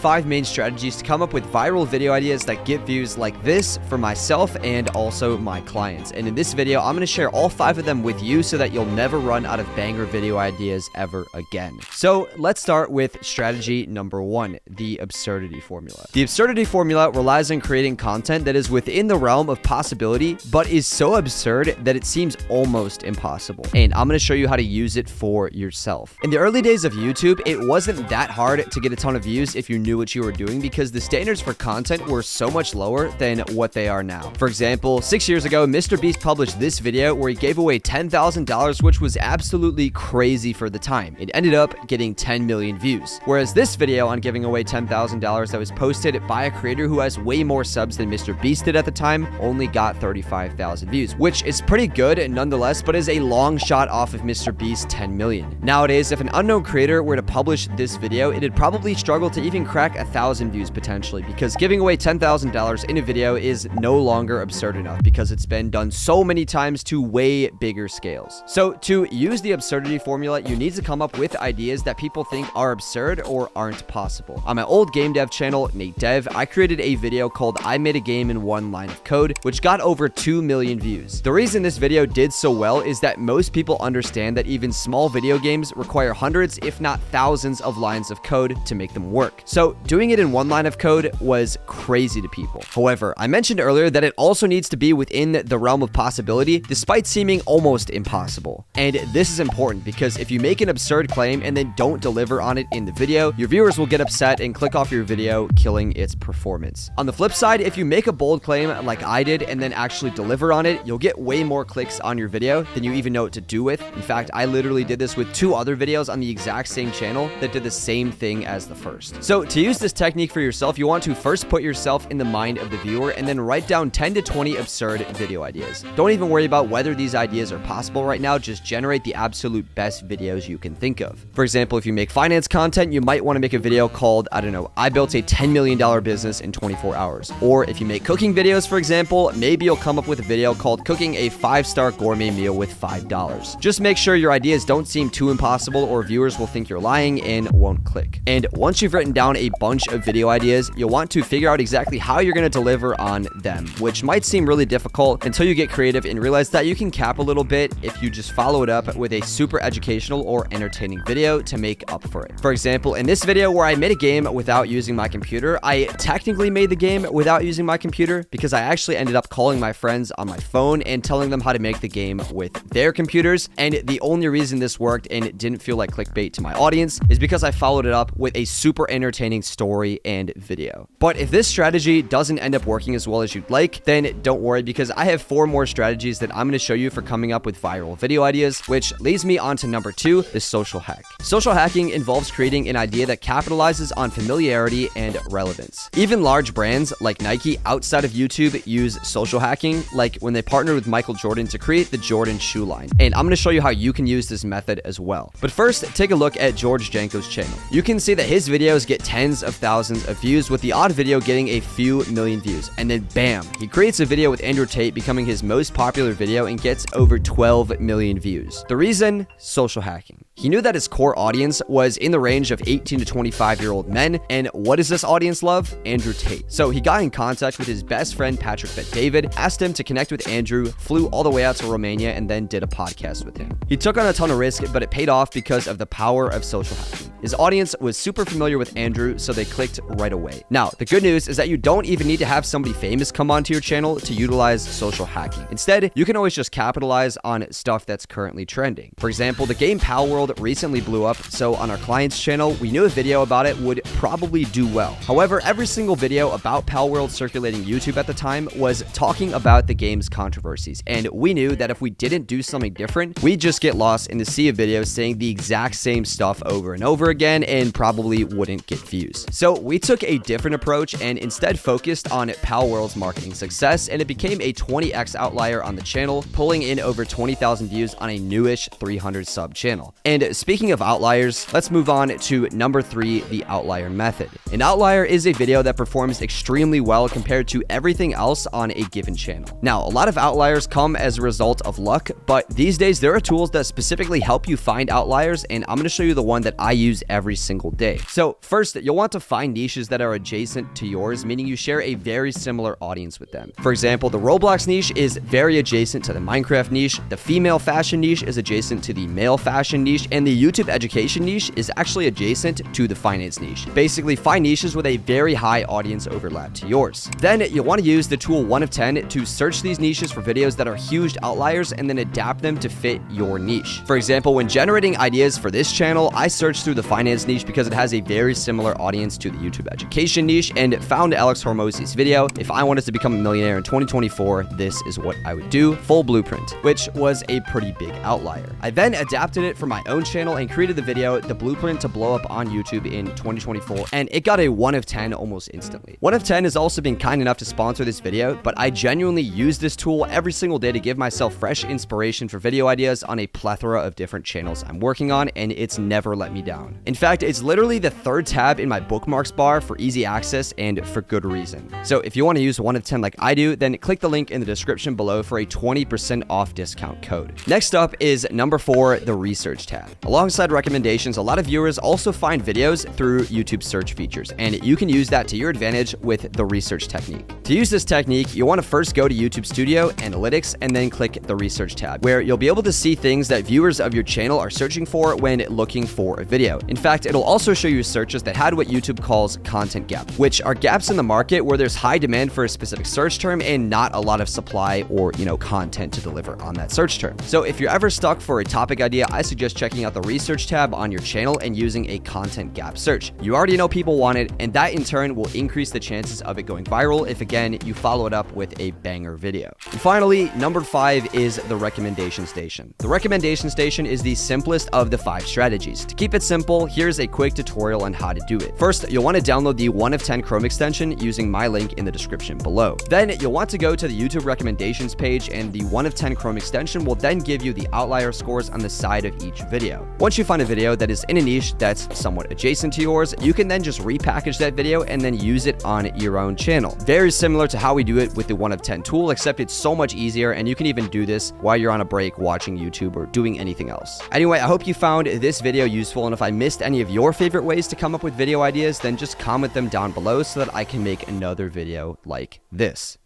5 main strategies to come up with viral video ideas that get views like this for myself and also my clients. And in this video, I'm going to share all 5 of them with you so that you'll never run out of banger video ideas ever again. So let's start with strategy number 1, the absurdity formula. The absurdity formula relies on creating content that is within the realm of possibility, but is so absurd that it seems almost impossible. And I'm going to show you how to use it for yourself. In the early days of YouTube, it wasn't that hard to get a ton of views if you knew what you were doing because the standards for content were so much lower than what they are now. For example, 6 years ago, Mr. Beast published this video where he gave away $10,000, which was absolutely crazy for the time. It ended up getting 10 million views. Whereas this video on giving away $10,000 that was posted by a creator who has way more subs than Mr. Beast did at the time only got 35,000 views, which is pretty good nonetheless, but is a long shot off of Mr. Beast's 10 million. Nowadays, if an unknown creator were to publish this video, it'd probably struggle to even crack 1,000 views potentially, because giving away $10,000 in a video is no longer absurd enough because it's been done so many times to way bigger scales. So to use the absurdity formula, you need to come up with ideas that people think are absurd or aren't possible. On my old game dev channel, Nate Dev, I created a video called I Made a Game in 1 Line of Code, which got over 2 million views. The reason this video did so well is that most people understand that even small video games require hundreds, if not thousands of lines of code to make them work. So doing it in 1 line of code was crazy to people. However, I mentioned earlier that it also needs to be within the realm of possibility, despite seeming almost impossible. And this is important because if you make an absurd claim and then don't deliver on it in the video, your viewers will get upset and click off your video, killing its performance. On the flip side, if you make a bold claim like I did and then actually deliver on it, you'll get way more clicks on your video than you even know what to do with. In fact, I literally did this with 2 other videos on the exact same channel that did the same thing as the first. So to use this technique for yourself, you want to first put yourself in the mind of the viewer and then write down 10 to 20 absurd video ideas. Don't even worry about whether these ideas are possible right now, just generate the absolute best videos you can think of. For example, if you make finance content, you might want to make a video called, I don't know, I built a $10 million business in 24 hours. Or if you make cooking videos, for example, maybe you'll come up with a video called cooking a 5-star gourmet meal with $5. Just make sure your ideas don't seem too impossible or viewers will think you're lying and won't click. And once you've written down a bunch of video ideas, you'll want to figure out exactly how you're going to deliver on them, which might seem really difficult until you get creative and realize that you can cap a little bit if you just follow it up with a super educational or entertaining video to make up for it. For example, in this video where I made a game without using my computer, I technically made the game without using my computer because I actually ended up calling my friends on my phone and telling them how to make the game with their computers. And the only reason this worked and it didn't feel like clickbait to my audience is because I followed it up with a super entertaining story and video. But if this strategy doesn't end up working as well as you'd like, then don't worry because I have 4 more strategies that I'm going to show you for coming up with viral video ideas, which leads me on to number 2, the social hack. Social hacking involves creating an idea that capitalizes on familiarity and relevance. Even large brands like Nike outside of YouTube use social hacking, like when they partnered with Michael Jordan to create the Jordan shoe line. And I'm going to show you how you can use this method as well. But first, take a look at George Janko's channel. You can see that his videos get tens of thousands of views, with the odd video getting a few million views. And then bam, he creates a video with Andrew Tate becoming his most popular video and gets over 12 million views. The reason? Social hacking. He knew that his core audience was in the range of 18 to 25-year-old men, and what does this audience love? Andrew Tate. So he got in contact with his best friend Patrick Bet-David, asked him to connect with Andrew, flew all the way out to Romania, and then did a podcast with him. He took on a ton of risk, but it paid off because of the power of social hacking. His audience was super familiar with Andrew, so they clicked right away. Now, the good news is that you don't even need to have somebody famous come onto your channel to utilize social hacking. Instead, you can always just capitalize on stuff that's currently trending. For example, the game Palworld recently blew up, so on our client's channel, we knew a video about it would probably do well. However, every single video about Palworld circulating YouTube at the time was talking about the game's controversies, and we knew that if we didn't do something different, we'd just get lost in the sea of videos saying the exact same stuff over and over again and probably wouldn't get views. So we took a different approach and instead focused on Palworld's marketing success, and it became a 20x outlier on the channel, pulling in over 20,000 views on a newish 300 sub channel. And And speaking of outliers, let's move on to number 3, the outlier method. An outlier is a video that performs extremely well compared to everything else on a given channel. Now, a lot of outliers come as a result of luck, but these days there are tools that specifically help you find outliers, and I'm going to show you the one that I use every single day. So first, you'll want to find niches that are adjacent to yours, meaning you share a very similar audience with them. For example, the Roblox niche is very adjacent to the Minecraft niche, the female fashion niche is adjacent to the male fashion niche, and the YouTube education niche is actually adjacent to the finance niche. Basically, find niches with a very high audience overlap to yours. Then you'll want to use the tool 1 of 10 to search these niches for videos that are huge outliers and then adapt them to fit your niche. For example, when generating ideas for this channel, I searched through the finance niche because it has a very similar audience to the YouTube education niche and found Alex Hormozzi's video. If I wanted to become a millionaire in 2024, this is what I would do. Full blueprint, which was a pretty big outlier. I then adapted it for my own channel and created the video, The Blueprint to Blow Up on YouTube in 2024, and it got a 1 of 10 almost instantly. 1 of 10 has also been kind enough to sponsor this video, but I genuinely use this tool every single day to give myself fresh inspiration for video ideas on a plethora of different channels I'm working on, and it's never let me down. In fact, it's literally the 3rd tab in my bookmarks bar for easy access and for good reason. So if you want to use 1 of 10 like I do, then click the link in the description below for a 20% off discount code. Next up is number 4, the research tab. Alongside recommendations, a lot of viewers also find videos through YouTube search features, and you can use that to your advantage with the research technique. To use this technique, you want to first go to YouTube Studio, Analytics, and then click the research tab, where you'll be able to see things that viewers of your channel are searching for when looking for a video. In fact, it'll also show you searches that had what YouTube calls content gap, which are gaps in the market where there's high demand for a specific search term and not a lot of supply or, content to deliver on that search term. So if you're ever stuck for a topic idea, I suggest checking out the research tab on your channel and using a content gap search. You already know people want it, and that in turn will increase the chances of it going viral if, again, you follow it up with a banger video. And finally, number 5 is the recommendation station. The recommendation station is the simplest of the 5 strategies. To keep it simple, here's a quick tutorial on how to do it. First, you'll want to download the 1 of 10 Chrome extension using my link in the description below. Then you'll want to go to the YouTube recommendations page, and the 1 of 10 Chrome extension will then give you the outlier scores on the side of each video. Once you find a video that is in a niche that's somewhat adjacent to yours, you can then just repackage that video and then use it on your own channel. Very similar to how we do it with the 1 of 10 tool, except it's so much easier, and you can even do this while you're on a break watching YouTube or doing anything else. Anyway, I hope you found this video useful, and if I missed any of your favorite ways to come up with video ideas, then just comment them down below so that I can make another video like this.